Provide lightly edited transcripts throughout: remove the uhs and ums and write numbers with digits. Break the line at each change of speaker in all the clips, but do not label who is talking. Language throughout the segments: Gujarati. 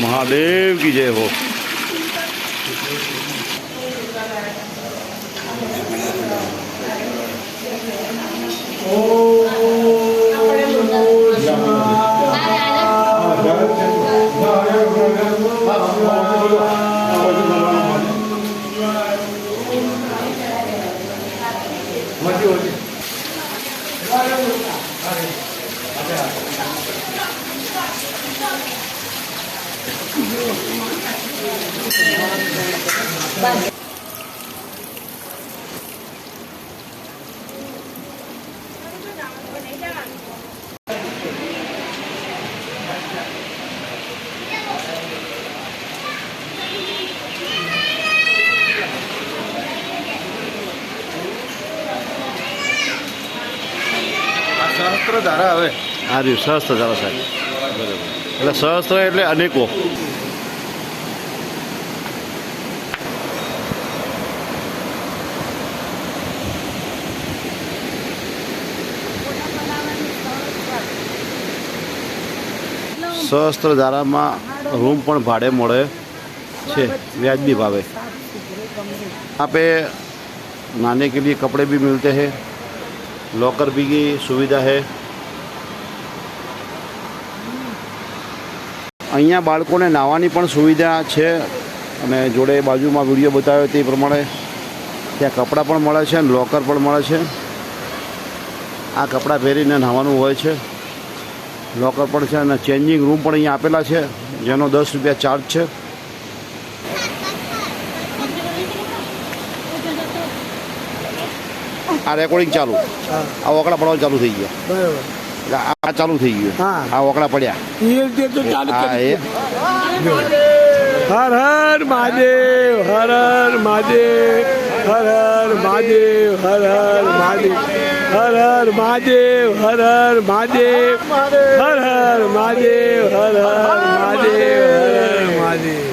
महादेव की जय हो। सहस्त्र धारा हवे आ रही सहस्त्र धारा साहब बराबर એટલે સહસ્ત્ર એટલે અનેકો सहस्त्र धाराમાં रूम પણ ભાડે મળે છે વ્યાજબી ભાવે। यहाँ पे नहाने के लिए कपड़े भी मिलते हैं, लॉकर भी की सुविधा है। અહીંયા બાળકોને નાહવાની પણ સુવિધા છે અને જોડે બાજુમાં વિડીયો બતાવ્યો તે પ્રમાણે ત્યાં કપડાં પણ મળે છે અને લોકર પણ મળે છે। આ કપડાં પહેરીને નાહવાનું હોય છે, લોકર પણ છે અને ચેન્જિંગ રૂમ પણ અહીંયા આપેલા છે જેનો 10 રૂપિયા ચાર્જ છે। આ રેકોર્ડિંગ ચાલુ, આ ઓકડા પડવા ચાલુ થઈ ગયા બરાબર, આ ચાલુ થઈ ગયું, આ ઓકડા પડ્યા હર હર મહાદેવ, હર હર મહાદેવ, હર હર મહાદેવ, હર હર મહાદેવ, હર હર મહાદેવ, હર હર મહાદેવ, હર હર મહાદેવ, હર હર મહાદેવ, હર મહાદેવ,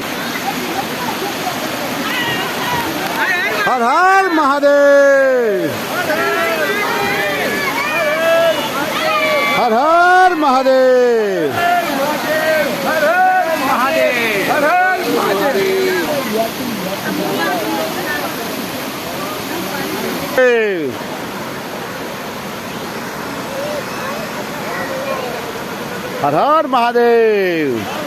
હર હર મહાદેવ, हर हर महादेव, हर हर महादेव, हर हर महादेव, हर हर महादेव।